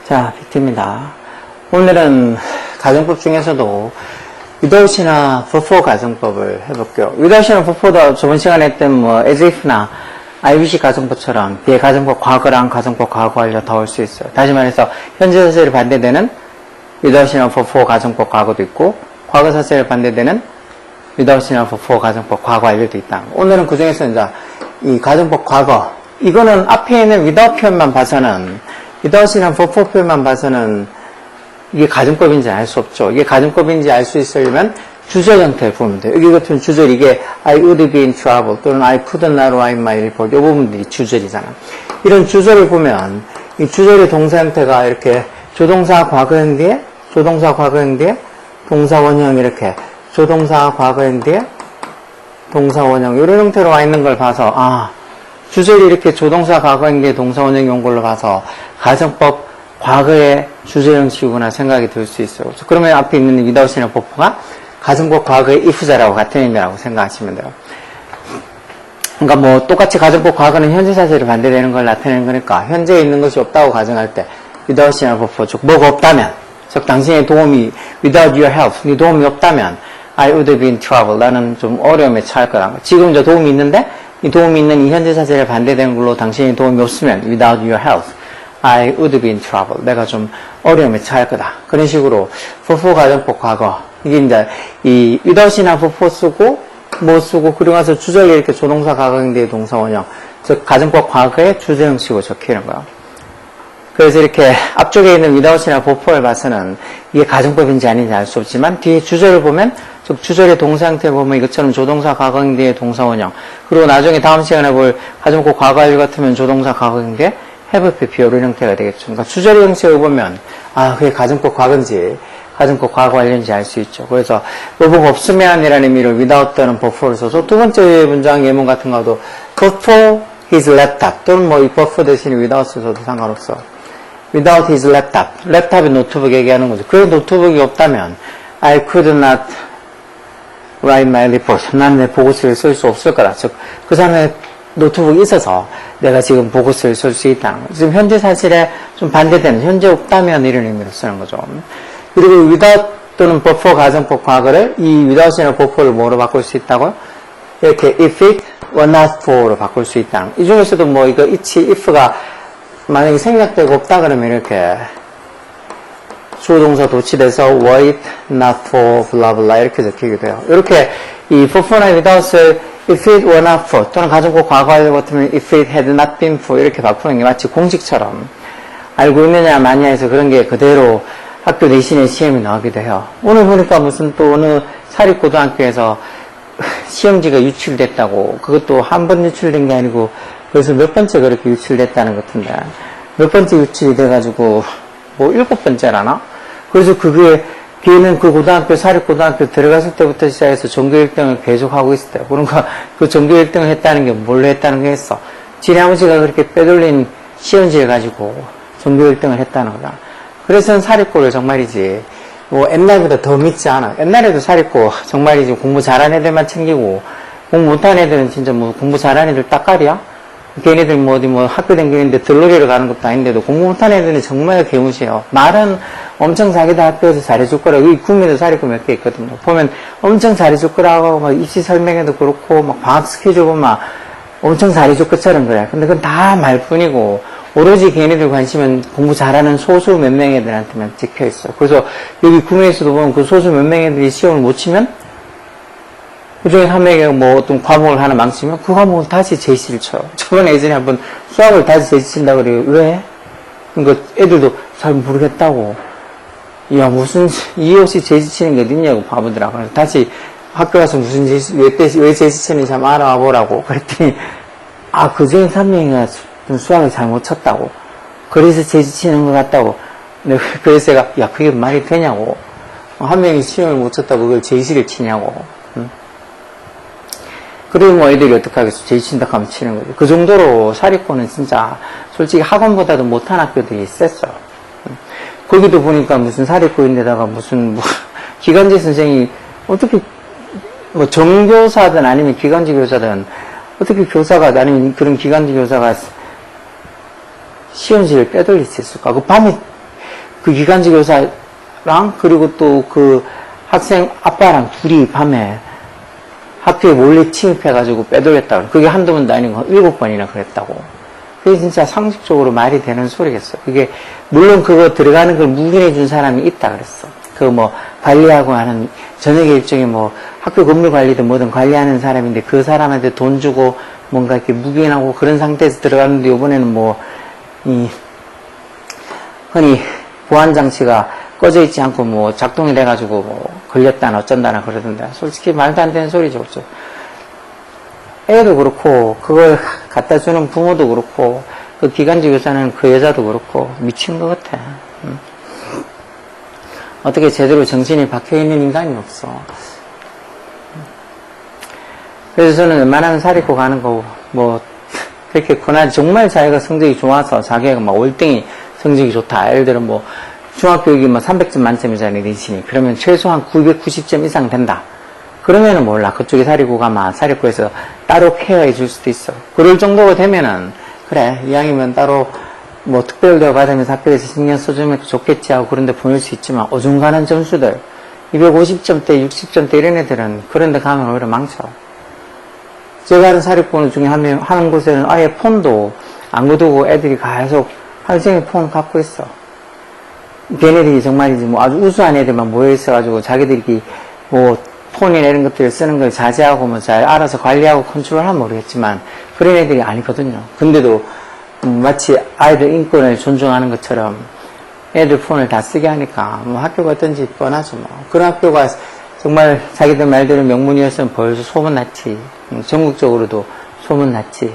자, 비트입니다. 오늘은 가정법 중에서도 without이나 before 가정법을 해볼게요. without이나 before도 저번 시간에 했던 뭐 as if나 I wish 가정법처럼 뒤에 가정법 과거랑 가정법 과거 완료 더 올 수 있어요. 다시 말해서 현재 사실에 반대되는 without이나 before 가정법 과거도 있고 과거 사실에 반대되는 without이나 before 가정법 과거 완료도 있다. 오늘은 그 중에서 이제 이 가정법 과거 이거는 앞에 있는 without 표현만 봐서는 without이나 before 표현만 봐서는 이게 가정법인지 알 수 없죠. 이게 가정법인지 알 수 있으려면 주절 형태를 보면 돼요. 여기 같은 주절 이게 I would be in trouble 또는 I could not write my report 이 부분들이 주절이잖아. 이런 주절을 보면 이 주절의 동사 형태가 이렇게 조동사 과거형 뒤에 조동사 과거형 뒤에 동사 원형 이렇게 조동사 과거형 뒤에 동사 원형 이런 형태로 와 있는 걸 봐서 아 주절이 이렇게 조동사 과거형 뒤에 동사 원형이 온 걸로 봐서 가정법 과거의 주절 형식이구나 생각이 들 수 있어요. 그러면 앞에 있는 without이나 before가 가정법 과거의 if자라고 같은 의미라고 생각하시면 돼요. 그러니까 뭐 똑같이 가정법 과거는 현재 사실이 반대되는 걸 나타내는 거니까 현재에 있는 것이 없다고 가정할 때 without이나 before 즉 뭐가 없다면 즉 당신의 도움이 without your help 네 도움이 없다면 I would be in trouble 나는 좀 어려움에 처할 거다. 지금 이제 도움이 있는데 이 도움이 있는 이 현재 사실에 반대되는 걸로 당신의 도움이 없으면 without your help I would be in trouble. 내가 좀 어려움에 처할 거다. 그런 식으로 before 가정법 과거 이게 이제 이 without이나 before 쓰고 뭐 쓰고 그리고 나서 주절에 이렇게 조동사 과거형 뒤에 동사 원형 즉 가정법 과거의 주절 형식으로 적히는 거야. 그래서 이렇게 앞쪽에 있는 without이나 before를 봐서는 이게 가정법인지 아닌지 알 수 없지만 뒤에 주절을 보면 즉 주절의 동사 형태를 보면 이것처럼 조동사 과거형 뒤에 동사 원형 그리고 나중에 다음 시간에 볼 가정법 과거 완료 같으면 조동사 과거형 뒤에 have PPO 이런 형태가 되겠죠. 그러니까 주절의 형식을 보면 아 그게 가정법 과거인지 가정법 과거 완료인지 알 수 있죠. 그래서 뭐가 없으면 이라는 의미로 without 또는 before를 써서 두 번째 문장 예문 같은 거도 before his laptop 또는 뭐 이 before 대신에 without 써도 상관없어. without his laptop 랩탑이 노트북 얘기하는 거죠. 그 노트북이 없다면 I could not write my report 난 내 보고서를 쓸 수 없을 거다. 즉 그 사람의 노트북이 있어서 내가 지금 보고서를 쓸 수 있다. 지금 현재 사실에 좀 반대되는 현재 없다면 이런 의미로 쓰는 거죠. 그리고 without 또는 before 가정법 과거를 이 without이나 before를 뭐로 바꿀 수 있다고요? 이렇게 if it were not for로 바꿀 수 있다. 이 중에서도 뭐 이거 if가 만약에 생략되고 없다 그러면 이렇게 주어동사 도치돼서 were it not for blah blah 이렇게 적히게 돼요. 이렇게 이 before나 without을 if it were not for 또는 가정법 과거 완료 같으면 if it had not been for 이렇게 바꾸는 게 마치 공식처럼 알고 있느냐 마냐 해서 그런 게 그대로 학교 내신의 시험이 나오기도 해요. 오늘 보니까 무슨 또 어느 사립고등학교에서 시험지가 유출됐다고 그것도 한 번 유출된 게 아니고 그래서 몇 번째 그렇게 유출됐다는 것 같은데 몇 번째 유출이 돼가지고 뭐 7번째라나? 그래서 그게 걔는 그 고등학교, 사립고등학교 들어갔을 때부터 시작해서 전교 1등을 계속 하고 있었대요. 그러니까 그 전교 1등을 했다는 게 뭘로 했다는 거겠어? 지네 아버지가 그렇게 빼돌린 시험지를 가지고 전교 1등을 했다는 거다. 그래서 사립고를 정말이지, 뭐 옛날보다 더 믿지 않아. 옛날에도 사립고 정말이지 공부 잘하는 애들만 챙기고, 공부 못하는 애들은 진짜 뭐 공부 잘하는 애들 따까리야? 걔네들 뭐 어디 뭐 학교 다니는데 들러리를 가는 것도 아닌데도 공부 못하는 애들은 정말 개무시해요. 말은 엄청 자기도 학교에서 잘해줄 거라고, 이 구미도 사립고 몇 개 있거든요. 보면 엄청 잘해줄 거라고 막 입시 설명회도 그렇고 막 방학 스케줄 보면 막 엄청 잘해줄 것처럼 그래. 근데 그건 다 말뿐이고 오로지 걔네들 관심은 공부 잘하는 소수 몇 명 애들한테만 찍혀있어. 그래서 여기 구미에서도 보면 그 소수 몇 명 애들이 시험을 못 치면 그 중에 한 명이 뭐 어떤 과목을 하나 망치면 그 과목을 다시 제시를 쳐요. 저번에 예전에 한번 수학을 다시 제시 친다고 그래요. 왜? 그러니까 애들도 잘 모르겠다고. 야, 무슨, 이유 없이 제시 치는 게 어딨냐고, 바보들아. 그래서 다시 학교 가서 무슨 제시, 왜 제시 치는지 한번 알아와 보라고. 그랬더니, 아, 그 중에 3명이가 좀 수학을 잘 못 쳤다고. 그래서 제시 치는 것 같다고. 그래서 제가, 야, 그게 말이 되냐고. 한 명이 시험을 못 쳤다고 그걸 제시를 치냐고. 응? 그리고 뭐 애들이 어떡하겠어. 제시 친다 하면 치는 거지. 그 정도로 사립고는 진짜 솔직히 학원보다도 못한 학교들이 셌어요. 거기도 보니까 무슨 사립고인데다가 무슨 뭐 기간제 선생이 어떻게 뭐 정교사든 아니면 기간제 교사든 어떻게 교사가 아니면 그런 기간제 교사가 시험지를 빼돌릴 수 있을까? 그 밤에 그 기간제 교사랑 그리고 또 그 학생 아빠랑 둘이 밤에 학교에 몰래 침입해가지고 빼돌렸다고. 그게 한두 번도 아니고 7번이나 그랬다고. 그게 진짜 상식적으로 말이 되는 소리겠어. 그게, 물론 그거 들어가는 걸 묵인해 준 사람이 있다 그랬어. 그 뭐, 관리하고 하는, 저녁에 일종의 뭐, 학교 건물 관리든 뭐든 관리하는 사람인데 그 사람한테 돈 주고 뭔가 이렇게 묵인하고 그런 상태에서 들어가는데 이번에는 뭐, 흔히 보안장치가 꺼져 있지 않고 뭐 작동이 돼가지고 뭐 걸렸다나 어쩐다나 그러던데 솔직히 말도 안 되는 소리죠. 그렇죠? 애도 그렇고 그걸 갖다 주는 부모도 그렇고 그 기간제 교사는 그 여자도 그렇고 미친 것 같아. 어떻게 제대로 정신이 박혀있는 인간이 없어. 그래서 저는 웬만하면 사립고 가는 거 뭐 그렇게 고난 정말 자기가 성적이 좋아서 자기가 막 월등히 성적이 좋다. 예를 들어 뭐 중학교육이 뭐 300점 만점이잖아요, 내신이. 그러면 최소한 990점 이상 된다. 그러면은 몰라. 그쪽에 사립고가 막 사립고에서 따로 케어해 줄 수도 있어. 그럴 정도가 되면은, 그래, 이왕이면 따로 뭐 특별 대우 받으면서 학교에서 신경 써주면 좋겠지 하고 그런데 보낼 수 있지만, 어중간한 점수들, 250점대, 60점대 이런 애들은 그런데 가면 오히려 망쳐. 제가 하는 사립고 중에 하는 곳에는 아예 폰도 안 거두고 애들이 계속 하루 종일 폰 갖고 있어. 걔네들이 정말이지 뭐 아주 우수한 애들만 모여있어가지고 자기들이 뭐 폰이나 이런 것들을 쓰는 걸 자제하고 뭐 잘 알아서 관리하고 컨트롤하면 모르겠지만 그런 애들이 아니거든요. 근데도 마치 아이들 인권을 존중하는 것처럼 애들 폰을 다 쓰게 하니까 뭐 학교가 어떤지 뻔하죠 뭐. 그런 학교가 정말 자기들 말대로 명문이었으면 벌써 소문났지. 전국적으로도 소문났지.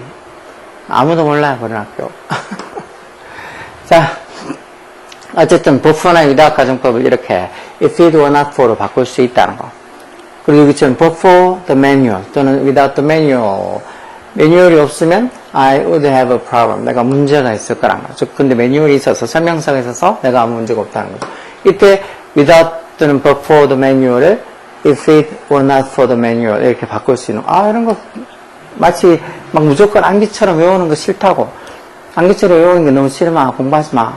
아무도 몰라요 그런 학교. 자, 어쨌든 버퍼나 유다학 가정법을 이렇게 if it were not for로 바꿀 수 있다는 거. 그리고 여기처럼 but for the manual 또는 without the manual. 매뉴얼이 없으면 I would have a problem. 내가 문제가 있을 거라는 거죠. 근데 매뉴얼이 있어서 설명서가 있어서 내가 아무 문제가 없다는 거죠. 이때 without 또는 but for the manual을 if it were not for the manual 이렇게 바꿀 수 있는 이런 거 마치 막 무조건 암기처럼 외우는 거 싫다고. 암기처럼 외우는 게 너무 싫으면 공부하지 마.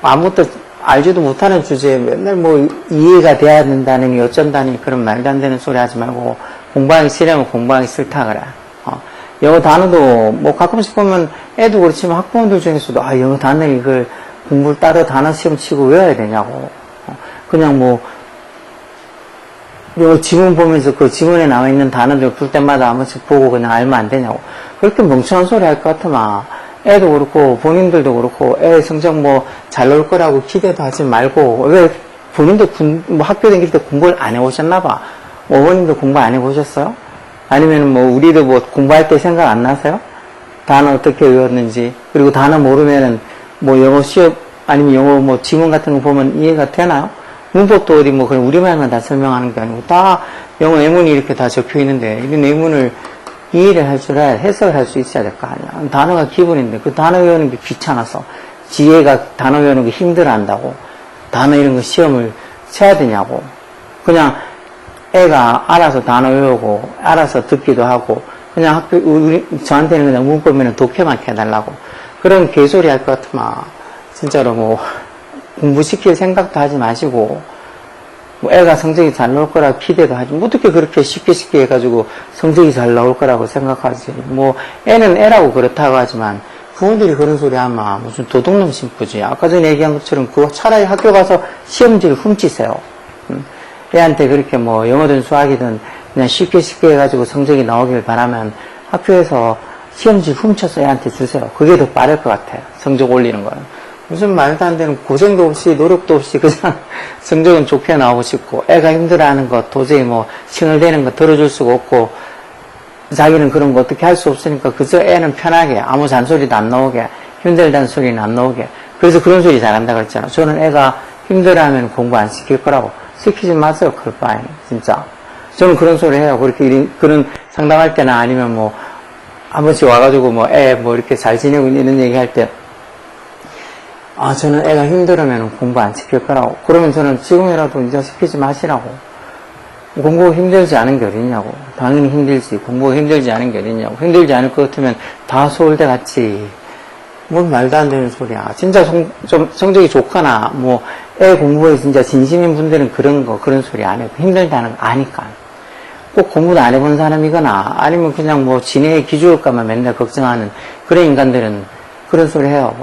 아무것도 알지도 못하는 주제에 맨날 뭐 이해가 돼야 된다니 어쩐다니 그런 말도 안 되는 소리 하지 말고 공부하기 싫으면 공부하기 싫다 그래. 영어 단어도 뭐 가끔씩 보면 애도 그렇지만 학부모들 중에서도 영어 단어 이걸 공부를 따로 단어 시험 치고 외워야 되냐고. 그냥 뭐 요 지문 보면서 그 지문에 나와 있는 단어들 풀 때마다 한 번씩 보고 그냥 알면 안 되냐고. 그렇게 멍청한 소리 할 것 같으면 애도 그렇고 본인들도 그렇고 애 성적 뭐 잘 나올 거라고 기대도 하지 말고 왜 본인도 뭐 학교 다닐 때 공부를 안 해오셨나 봐. 어머님도 공부 안 해보셨어요? 아니면 뭐 우리도 뭐 공부할 때 생각 안 나세요? 단어 어떻게 외웠는지. 그리고 단어 모르면은 뭐 영어 시험 아니면 영어 뭐 지문 같은 거 보면 이해가 되나요? 문법도 어디 뭐 그냥 우리말만 다 설명하는 게 아니고 다 영어 예문이 이렇게 다 적혀 있는데 이런 예문을 이해를 할 줄 알아야 해석을 할 수 있어야 될 거 아니야. 단어가 기본인데 그 단어 외우는 게 귀찮아서 지혜가 단어 외우는 게 힘들어 한다고 단어 이런 거 시험을 쳐야 되냐고. 그냥 애가 알아서 단어 외우고 알아서 듣기도 하고 그냥 학교 저한테는 그냥 문법에는 독해만 해달라고 그런 개소리 할 것 같으면 진짜로 뭐 공부시킬 생각도 하지 마시고 뭐 애가 성적이 잘 나올 거라고 기대도 하지 뭐 어떻게 그렇게 쉽게 해가지고 성적이 잘 나올 거라고 생각하지. 뭐 애는 애라고 그렇다고 하지만 부모들이 그런 소리 하면 무슨 도둑놈 심부지. 아까 전에 얘기한 것처럼 그거 차라리 학교 가서 시험지를 훔치세요. 애한테 그렇게 뭐 영어든 수학이든 그냥 쉽게 해가지고 성적이 나오길 바라면 학교에서 시험지 훔쳐서 애한테 주세요. 그게 더 빠를 것 같아요. 성적 올리는 거는. 무슨 말도 안 되는 고생도 없이 노력도 없이 그냥 성적은 좋게 나오고 싶고 애가 힘들어하는 거 도저히 뭐 칭얼대는 거 들어줄 수가 없고 자기는 그런 거 어떻게 할 수 없으니까 그저 애는 편하게 아무 잔소리도 안 나오게 힘들다는 소리는 안 나오게. 그래서 그런 소리 잘한다 그랬잖아. 저는 애가 힘들어하면 공부 안 시킬 거라고. 시키지 마세요. 그럴 바에는 진짜. 저는 그런 소리 해요. 그렇게 그런 상담할 때나 아니면 뭐 한 번씩 와가지고 뭐 애 뭐 이렇게 잘 지내고 이런 얘기할 때 저는 애가 힘들으면 공부 안 시킬 거라고. 그러면 저는 지금이라도 이제 시키지 마시라고. 공부가 힘들지 않은 게 어딨냐고. 당연히 힘들지. 공부가 힘들지 않은 게 어딨냐고. 힘들지 않을 것 같으면 다 서울대 갔지. 뭔 말도 안 되는 소리야. 진짜 좀 성적이 좋거나, 애 공부에 진짜 진심인 분들은 그런 소리 안 해도 힘들다는 거 아니까. 꼭 공부도 안 해본 사람이거나, 아니면 그냥 지내에 기죽을까만 맨날 걱정하는 그런 인간들은 그런 소리 해요.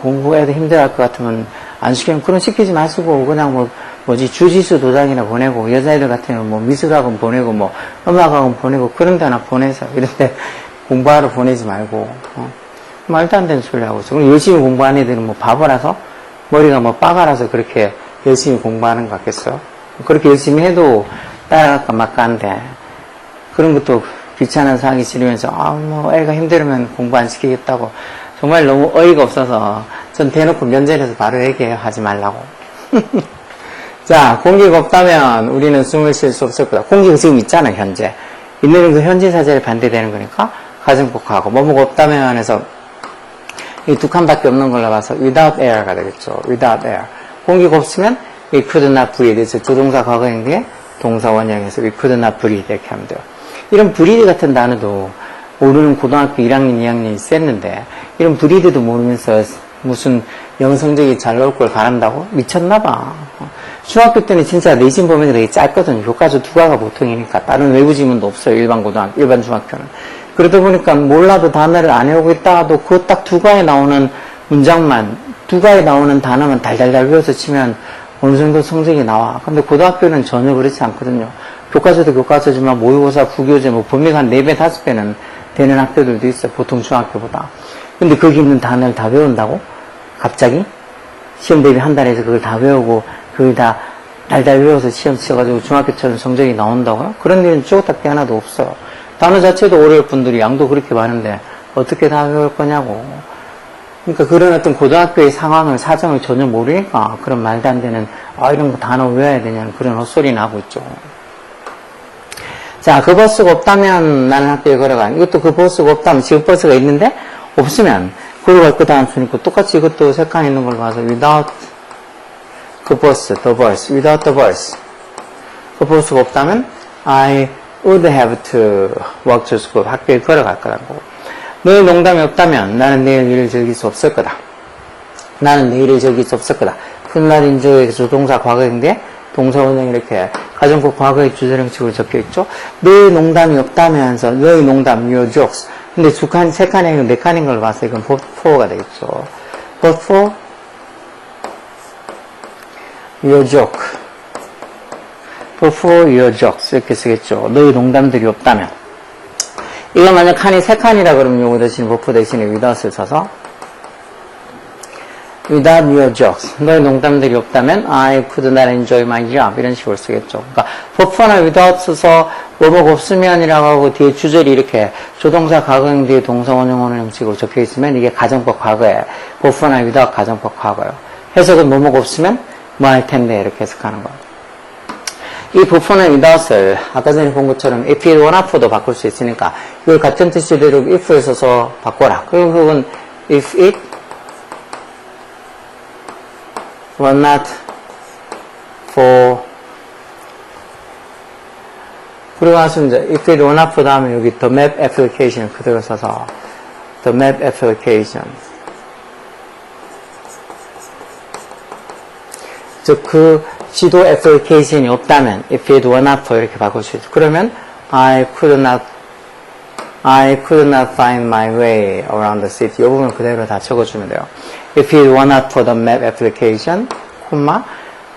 공부해도 힘들어할 것 같으면 안 시키면 그런 시키지 마시고, 그냥 주짓수 도장이나 보내고, 여자애들 같으면 미술학원 보내고, 음악학원 보내고, 그런 데나 보내서, 이런데 공부하러 보내지 말고, 말도 안 되는 소리 하고 있어. 그럼 열심히 공부하는 애들은 바보라서, 머리가 빠가라서 그렇게 열심히 공부하는 것 같겠어? 그렇게 열심히 해도 따라갈까 말까한데, 그런 것도 귀찮아서 하기 싫으면서, 애가 힘들으면 공부 안 시키겠다고. 정말 너무 어이가 없어서, 전 대놓고 면전에서 바로 얘기해요. 하지 말라고. 자, 공기가 없다면 우리는 숨을 쉴 수 없을 거다. 공기가 지금 있잖아, 현재. 있는 그 현재 사절에 반대되는 거니까, 가정법하고, 뭐뭐가 없다면 해서, 이 두 칸밖에 없는 걸로 봐서, without air가 되겠죠. without air. 공기가 없으면, we could not breathe. 조동사 과거형 뒤에 동사 원형에서 we could not breathe. 이렇게 하면 돼요. 이런 breathe 같은 단어도, 모르는 고등학교 1학년, 2학년이 셌는데, 이런 breathe도 모르면서 무슨 영어 성적이 잘 나올 걸 바란다고? 미쳤나봐. 중학교 때는 진짜 내신 범위가 되게 짧거든요. 교과서 2과가 보통이니까. 다른 외부 지문도 없어요. 일반 중학교는. 그러다 보니까 몰라도 단어를 안 외우고 있다가도 그 딱 2과에 나오는 문장만, 2과에 나오는 단어만 달달달 외워서 치면 어느 정도 성적이 나와. 근데 고등학교는 전혀 그렇지 않거든요. 교과서도 교과서지만 모의고사, 부교재, 범위가 한 4배, 5배는 되는 학교들도 있어요. 보통 중학교보다. 근데 거기 있는 단어를 다 외운다고? 갑자기? 시험 대비 한 달에서 그걸 다 외우고, 그걸 다 달달 외워서 시험 치셔가지고 중학교처럼 성적이 나온다고요? 그런 일은 쪼그딱히 하나도 없어요. 단어 자체도 어려울 분들이 양도 그렇게 많은데, 어떻게 다 외울 거냐고. 그러니까 그런 어떤 고등학교의 상황을, 사정을 전혀 모르니까, 그런 말도 안 되는, 이런 거 단어 외워야 되냐는 그런 헛소리는 하고 있죠. 자, 그 버스가 없다면 나는 학교에 걸어가. 이것도 그 버스가 없다면 지금 버스가 있는데, 없으면, 걸어갈 거 다음 수니까 똑같이 이것도 색깔 있는 걸 봐서, without 그 버스, the bus, without the bus. 그 버스가 없다면, I would have to walk to school. 학교에 걸어갈 거라고. 너의 농담이 없다면, 나는 내일 일을 즐길 수 없을 거다. 나는 내일을 즐길 수 없을 거다. 훗날인 저에서 동사 과거인데, 동사 원형 이렇게 가정법 과거의 주제형식으로 적혀 있죠. 너의 농담이 없다면서 너의 농담, your jokes. 근데 세 칸이 아니고 4칸인 걸 봐서 이건 but for가 되겠죠. but for your joke. but for your jokes. 이렇게 쓰겠죠. 너의 농담들이 없다면. 이거 만약 칸이 3칸이라 그러면 요거 대신 but for 대신에 without을 써서 without your jokes. 너의 농담들이 없다면 I could not enjoy my job. 이런 식으로 쓰겠죠. 그러니까 before 나 without 써서 뭐뭐가 없으면이라고 하고 뒤에 주절이 이렇게 조동사 과거형 뒤에 동사 원형 원형식으로 적혀 있으면 이게 가정법 과거에 before 나 without 가정법 과거예요. 해석은 뭐뭐가 없으면 뭐 할 텐데 이렇게 해석하는 거예요. 이 before나 without을 아까 전에 본 것처럼 if it were not for도 바꿀 수 있으니까 이걸 같은 뜻대로 if를 써서 바꿔라. 그럼 그건 if it were not for 그리고 나서 이제 if it were not for 다음에 여기 the map application 그대로 써서 the map application 즉 그 지도 애플리케이션이 없다면 if it were not for 이렇게 바꿀 수 있죠. 그러면 I could not find my way around the city. 이 부분 그대로 다 적어주면 돼요. If it were not for the map application,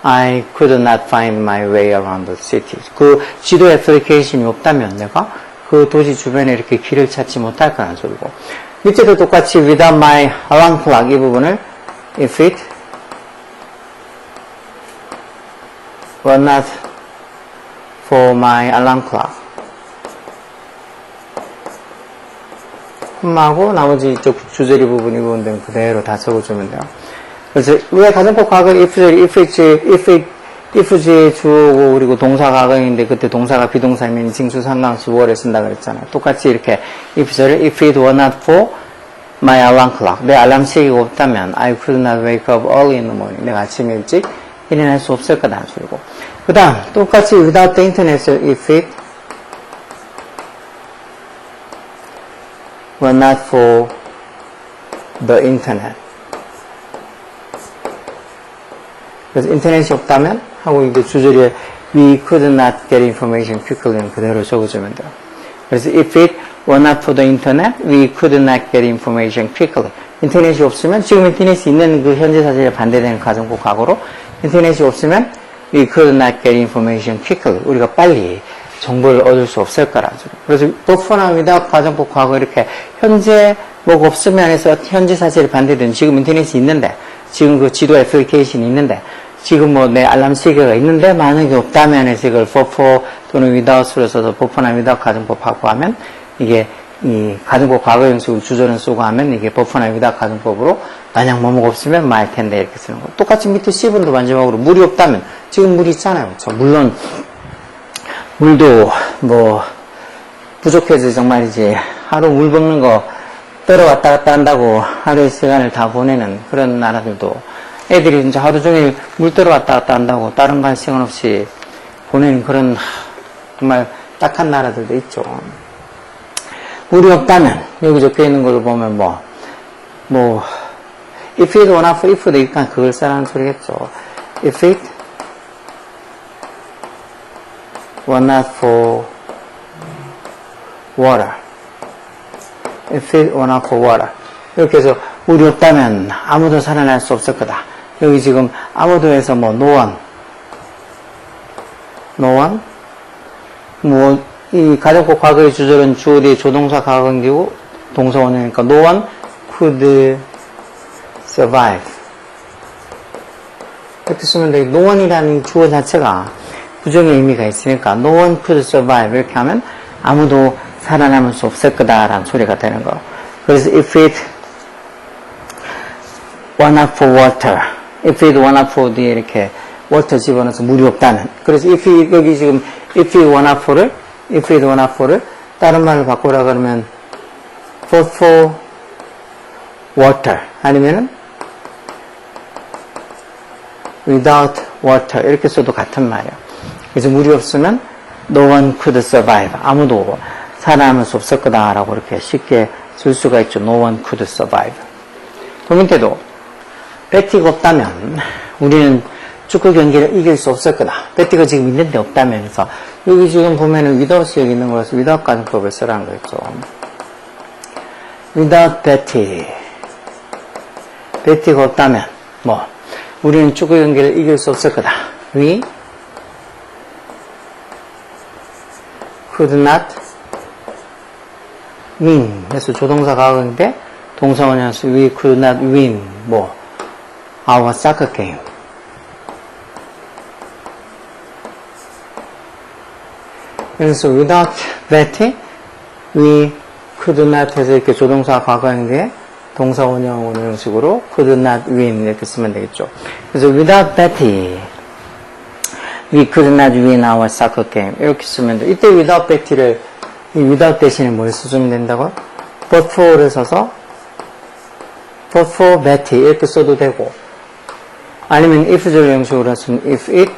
I could not find my way around the city. 그 지도 애플리케이션이 없다면 내가 그 도시 주변에 이렇게 길을 찾지 못할 거라는 소리고. 밑에도 똑같이 without my alarm clock 이 부분을 if it were not for my alarm clock. 하고 나머지 이쪽 주저리 부분 이 부분들은 그대로 다 적어주면 돼요. 그래서 왜 가정법 과거에 if주의 주어고 그리고 동사 과거인데 그때 동사가 비동사면 징수 상관수 월에 쓴다 그랬잖아요. 똑같이 이렇게 if절을 if it were not for my alarm clock. 내 알람 시계가 없다면 I could not wake up early in the morning. 내가 아침 일찍 일어날 수 없을 거다는 소리고. 그 다음 똑같이 without the internet을 if it were not for the internet. 그래서 인터넷이 없다면 하고 이제 주절에 we could not get information quickly는 그대로 적어주면 돼요. 그래서 if it were not for the internet, we could not get information quickly. 인터넷이 없으면 지금 인터넷이 있는 그 현재 사실에 반대되는 가정법 과거로 인터넷이 없으면 we could not get information quickly. 우리가 빨리 정보를 얻을 수 없을 거라죠. 그래서 before나 without 가정법 과거 이렇게 현재 뭐가 없으면 해서 현재 사실에 반대되는 지금 인터넷이 있는데 지금 그 지도 애플리케이션이 있는데 지금 뭐 내 알람 시계가 있는데 만약에 없다면 해서 이걸 before 또는 without으로 써서 before나 without 가정법하고 하면 이게 이 가정법 과거 형식으로 주절은 쓰고 하면 이게 before나 without 가정법으로 만약 뭐뭐가 없으면 말 텐데 이렇게 쓰는 거. 똑같이 밑에 C번도 마지막으로 물이 없다면 지금 물이 있잖아요. 그렇죠? 물론 물도 뭐 부족해서 정말이지 하루 물 먹는 거 떨어 왔다 갔다 한다고 하루의 시간을 다 보내는 그런 나라들도 애들이 진짜 하루 종일 물 떨어 왔다 갔다 한다고 다른 거 할 시간 없이 보내는 그런 정말 딱한 나라들도 있죠. 물이 없다면 여기 적혀 있는 걸 보면 if it were not for if 되니까 그걸 쓰라는 소리겠죠. if it were not for water. if it were not for water. 이렇게 해서 물이 없다면 아무도 살아날 수 없을 거다. 여기 지금 아무도 해서 no one 이 가정법 과거의 주절은 주어 뒤에 조동사 가관기고 동사 원형이니까 no one could survive. 이렇게 쓰면 돼. no one이라는 주어 자체가 부정의 의미가 있으니까 no one could survive 이렇게 하면 아무도 살아남을 수 없을 거다라는 소리가 되는 거. 그래서 if it were not for water, if it were not for 뒤에 이렇게 water 집어넣어서 물이 없다면. 그래서 여기 지금 if it were not for를 다른 말로 바꾸라 그러면 for water 아니면은 without water 이렇게 써도 같은 말이에요. 그래서 물이 없으면 no one could survive. 아무도 살아남을 수 없을 거다라고 이렇게 쉽게 쓸 수가 있죠. no one could survive. 그 밑에도 배티가 없다면 우리는 축구 경기를 이길 수 없을 거다. 배티가 지금 있는데 없다면 해서 여기 지금 보면은 without이 여기 있는 거라서 without 가정법을 쓰라는 거였죠. without Betty. 배티가 없다면 우리는 축구 경기를 이길 수 없을 거다. We could not win. 그래서 조동사 가관인데 동사 원형에서 we could not win. our soccer game. 그래서 without Betty, we could not 해서 이렇게 조동사 과거형인데 동사 원형 형식으로 could not win 이렇게 쓰면 되겠죠. 그래서 without Betty, we could not win our soccer game 이렇게 쓰면 돼. 이때 without Betty를 이 without 대신에 뭘 써주면 된다고요? but for를 써서 but for Betty 이렇게 써도 되고 아니면 if절 형식으로 쓰면 if it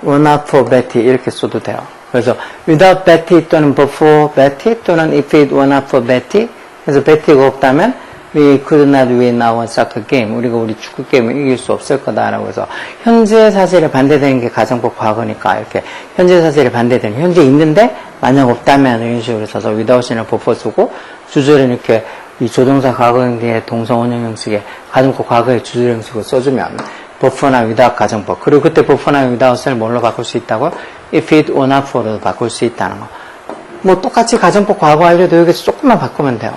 were not for Betty 이렇게 써도 돼요. 그래서 without Betty 또는 but for Betty 또는 if it were not for Betty 그래서 Betty가 없다면 we could not win our soccer game. 우리가 우리 축구 게임을 이길 수 없을 거다라고 해서 현재 사실에 반대되는 게 가정법 과거니까 이렇게 현재 사실에 반대되는 현재 있는데 만약 없다면 이런 식으로 써서 without이나 before 쓰고 주절은 이렇게 이 조동사 과거형 뒤에 동사 원형 형식의 가정법 과거의 주절 형식을 써주면 before나 without 가정법. 그리고 그때 before나 without을 뭘로 바꿀 수 있다고요? if it were not for로 바꿀 수 있다는 거. 똑같이 가정법 과거 완료도 여기서 조금만 바꾸면 돼요.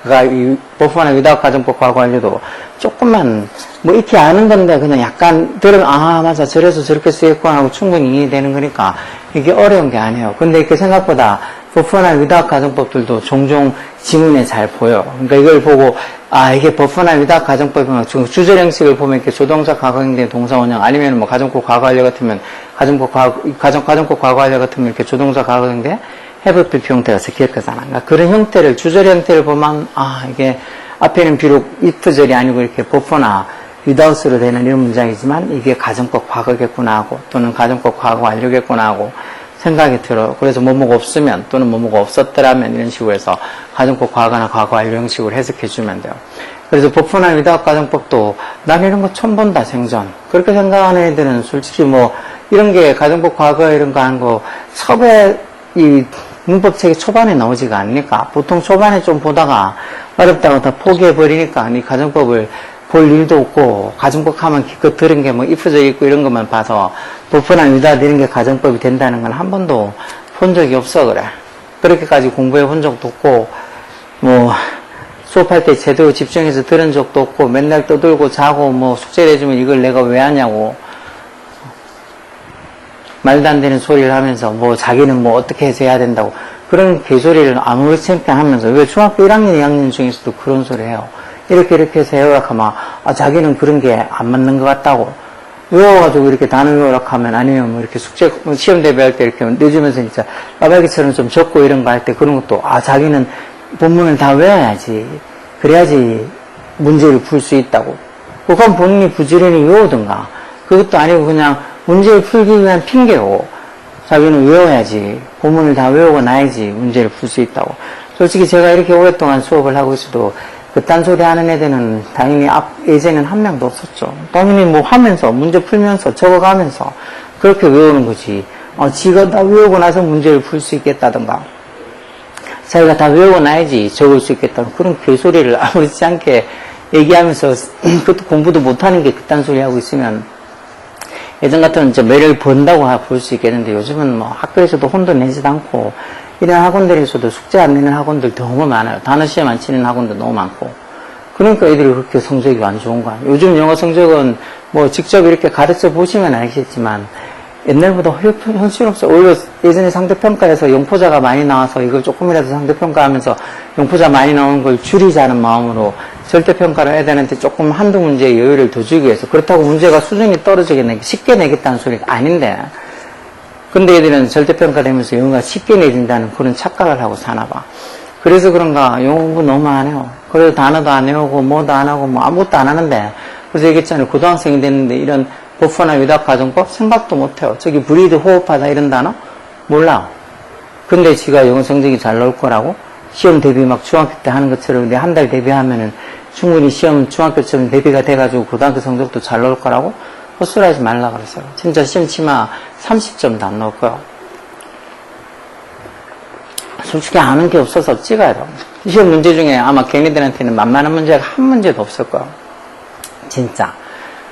그러니까 이 before나 without 가정법 과거 완료도 조금만 익히 아는 건데 그냥 약간 들으면 맞아 저래서 저렇게 쓰였구나 하고 충분히 이해되는 거니까 이게 어려운 게 아니에요. 근데 이렇게 생각보다 before나 without 가정법들도 종종 지문에 잘 보여. 그러니까 이걸 보고 이게 before나 without 가정법이면 주절 형식을 보면 이렇게 조동사 과거형된 동사 원형 아니면 가정법 과거 완료 같으면 가정법 과거 완료 같으면 이렇게 조동사 과거형된 have be 형태가 적힐 거잖아. 그러니까 그런 형태를 주절 형태를 보면 이게 앞에는 비록 if절이 아니고 이렇게 before나 without으로 되는 이런 문장이지만 이게 가정법 과거겠구나 하고 또는 가정법 과거 완료겠구나 하고 생각이 들어. 그래서 뭐뭐가 없으면 또는 뭐뭐가 없었더라면 이런 식으로 해서 가정법 과거나 과거 완료 형식으로 해석해 주면 돼요. 그래서 버프나 위답 가정법도 난 이런 거 처음 본다 생전. 그렇게 생각하는 애들은 솔직히 뭐 이런 게 가정법 과거 이런 거 하는 거 섭외 이 문법책이 초반에 나오지가 않으니까 보통 초반에 좀 보다가 어렵다고 다 포기해 버리니까 이 가정법을 볼 일도 없고 가정법 하면 기껏 들은 게 뭐 if져 있고 이런 것만 봐서 버프나 위답 이런 게 가정법이 된다는 건 한 번도 본 적이 없어 그래. 그렇게까지 공부해 본 적도 없고 뭐 수업할 때 제대로 집중해서 들은 적도 없고 맨날 떠들고 자고 뭐 숙제를 해주면 이걸 내가 왜 하냐고 말도 안 되는 소리를 하면서 뭐 자기는 뭐 어떻게 해서 해야 된다고 그런 개소리를 아무렇지 않게 하면서 왜 중학교 1학년 2학년 중에서도 그런 소리 해요. 이렇게 해서 해오라 하면 자기는 그런 게 안 맞는 것 같다고 외워가지고 이렇게 단어 외우라 하면 아니면 뭐 이렇게 숙제 시험 대비할 때 이렇게 늦으면서 진짜 까발기처럼 좀 적고 이런 거 할 때 그런 것도 자기는 본문을 다 외워야지. 그래야지 문제를 풀 수 있다고. 그건 본인이 부지런히 외우든가. 그것도 아니고 그냥 문제를 풀기 위한 핑계고. 자기는 외워야지. 본문을 다 외우고 나야지 문제를 풀 수 있다고. 솔직히 제가 이렇게 오랫동안 수업을 하고 있어도 그딴 소리 하는 애들은 당연히 예전엔 한 명도 없었죠. 당연히 뭐 하면서 문제 풀면서 적어가면서 그렇게 외우는 거지. 지가 다 외우고 나서 문제를 풀 수 있겠다든가. 자기가 다 외우고 나야지 적을 수 있겠다는 그런 개소리를 아무렇지 않게 얘기하면서 그것도 공부도 못하는 게 그딴 소리 하고 있으면 예전 같으면 이제 매를 번다고 볼 수 있겠는데 요즘은 뭐 학교에서도 혼도 내지도 않고 이런 학원들에서도 숙제 안 내는 학원들 너무 많아요. 단어 시험 안 치는 학원도 너무 많고 그러니까 애들이 그렇게 성적이 안 좋은 거야. 요즘 영어 성적은 뭐 직접 이렇게 가르쳐 보시면 알겠지만 옛날보다 현실없어. 오히려 예전에 상대평가에서 영포자가 많이 나와서 이걸 조금이라도 상대평가하면서 영포자 많이 나오는 걸 줄이자는 마음으로 절대평가를 애들한테 조금 한두 문제의 여유를 더 주기 위해서 그렇다고 문제가 수준이 떨어지게 쉽게 내겠다는 소리가 아닌데 근데 애들은 절대평가 되면서 영어가 쉽게 내진다는 그런 착각을 하고 사나 봐. 그래서 그런가 영어 공부 너무 안 해요. 그래서 단어도 안 외우고 뭐도 안 하고 뭐 아무것도 안 하는데 그래서 얘기했잖아요. 고등학생이 됐는데 이런 버퍼나 위답 가정법 생각도 못해요. 저기 브리드 호흡하다 이런 단어 몰라. 근데 지가 영어 성적이 잘 나올 거라고 시험 대비 막 중학교 때 하는 것처럼 한 달 대비하면은 충분히 시험 중학교처럼 대비가 돼가지고 고등학교 성적도 잘 나올 거라고 헛소리 하지 말라 그랬어요. 진짜 시험 치마 30점도 안 나올 거야. 솔직히 아는 게 없어서 찍어야 돼. 시험 문제 중에 아마 걔네들한테는 만만한 문제가 한 문제도 없을 거야. 진짜.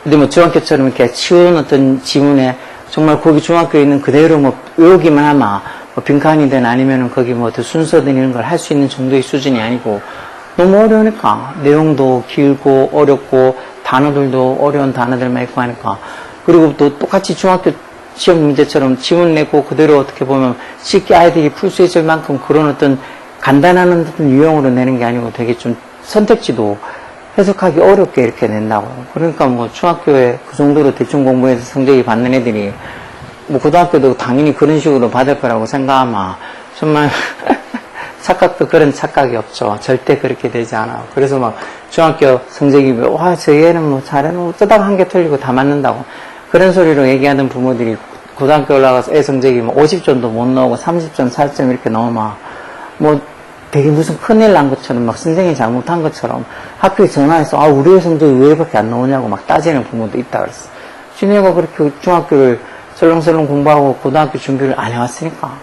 근데 뭐 중학교처럼 이렇게 쉬운 어떤 지문에 정말 거기 중학교에 있는 그대로 뭐 외우기만 하면 뭐 빈칸이든 아니면은 거기 뭐 순서든 이런 걸 할 수 있는 정도의 수준이 아니고 너무 어려우니까 내용도 길고 어렵고 단어들도 어려운 단어들만 있고 하니까 그리고 또 똑같이 중학교 시험 문제처럼 지문 내고 그대로 어떻게 보면 쉽게 아이들이 풀 수 있을 만큼 그런 어떤 간단한 어떤 유형으로 내는 게 아니고 되게 좀 선택지도 해석하기 어렵게 이렇게 낸다고. 그러니까 뭐 중학교에 그 정도로 대충 공부해서 성적이 받는 애들이 뭐 고등학교도 당연히 그런 식으로 받을 거라고 생각하면 정말 착각도 그런 착각이 없죠. 절대 그렇게 되지 않아요. 그래서 막 중학교 성적이 와, 저 얘는 뭐 잘해놓고 뜨다가 한 개 틀리고 다 맞는다고. 그런 소리로 얘기하는 부모들이 고등학교 올라가서 애 성적이 뭐 50점도 못 나오고 30점, 4점 이렇게 나오면 뭐 되게 무슨 큰일 난 것처럼 막 선생님이 잘못한 것처럼 학교에 전화해서 우리 애 성적이 왜 이렇게 안 나오냐고 막 따지는 부모도 있다 그랬어. 지네가 그렇게 중학교를 설렁설렁 공부하고 고등학교 준비를 안 해왔으니까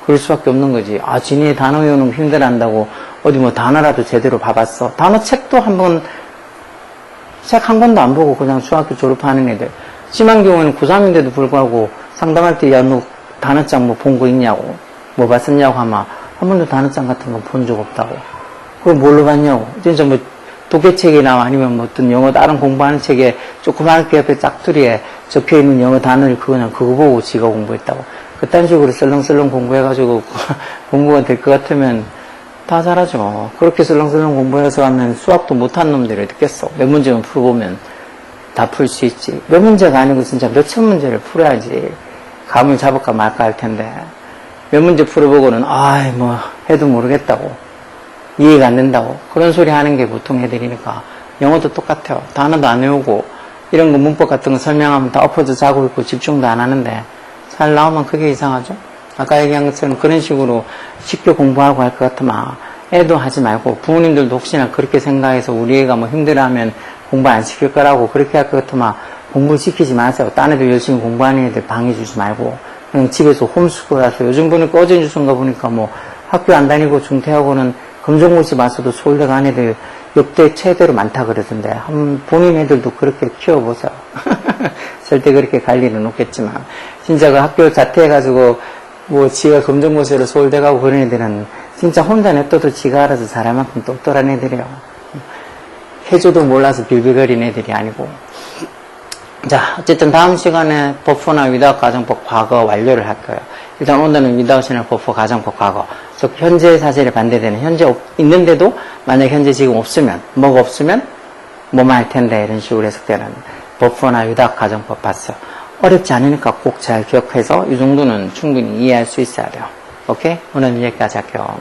그럴 수밖에 없는 거지. 지네 단어 외우는 거 힘들어한다고 어디 뭐 단어라도 제대로 봐봤어. 단어 책도 책 한 권도 안 보고 그냥 중학교 졸업하는 애들. 심한 경우에는 고3인데도 불구하고 상담할 때 너 단어장 뭐 본 거 있냐고 뭐 봤었냐고 하면 한 번도 단어장 같은 거 본 적 없다고. 그걸 뭘로 봤냐고. 진짜 뭐 독해책이나 아니면 뭐 어떤 영어 다른 공부하는 책에 조그맣게 옆에 짝두리에 적혀있는 영어 단어를 그거 보고 지가 공부했다고. 그딴 식으로 설렁설렁 공부해가지고 공부가 될 것 같으면 다 잘하죠. 그렇게 설렁설렁 공부해서 하면 수학도 못한 놈들이 어딨겠어. 몇 문제만 풀어보면 다 풀 수 있지. 몇 문제가 아니고 진짜 몇천 문제를 풀어야지 감을 잡을까 말까 할 텐데 몇 문제 풀어보고는 뭐 해도 모르겠다고 이해가 안 된다고 그런 소리 하는 게 보통 애들이니까 영어도 똑같아요. 단어도 안 외우고 이런 거 문법 같은 거 설명하면 다 엎어져 자고 있고 집중도 안 하는데 잘 나오면 그게 이상하죠. 아까 얘기한 것처럼 그런 식으로 쉽게 공부하고 할 것 같으면 애도 하지 말고, 부모님들도 혹시나 그렇게 생각해서 우리 애가 뭐 힘들어하면 공부 안 시킬 거라고 그렇게 할 것 같으면 공부 시키지 마세요. 딴 애들 열심히 공부하는 애들 방해주지 말고 그냥 집에서 홈스쿨 하세요. 요즘 보니까 어제 뉴스인 거 보니까 뭐 학교 안 다니고 중퇴하고는 검정고시 맞서도 서울대 간 애들 역대 최대로 많다 그러던데 한번 본인 애들도 그렇게 키워보세요. 절대 그렇게 갈 일은 없겠지만 진짜 그 학교 자퇴해가지고 뭐 지가 검정고시로 서울대 가고 그런 애들은 진짜 혼자 냅둬도 지가 알아서 잘할 만큼 똑똑한 애들이에요. 해줘도 몰라서 빌빌거리는 애들이 아니고. 자, 어쨌든 다음 시간에 버퍼나 위다웃 가정법 과거 완료를 할 거예요. 일단 오늘은 위다웃이나 버퍼 가정법 과거. 즉 현재 사실에 반대되는 현재 있는데도 만약 현재 지금 없으면 뭐가 없으면 뭐만 할 텐데 이런 식으로 해석되는 버퍼나 위다웃 가정법 봤어요. 어렵지 않으니까 꼭 잘 기억해서 이 정도는 충분히 이해할 수 있어야 돼요. 오케이? 오늘은 여기까지 할게요.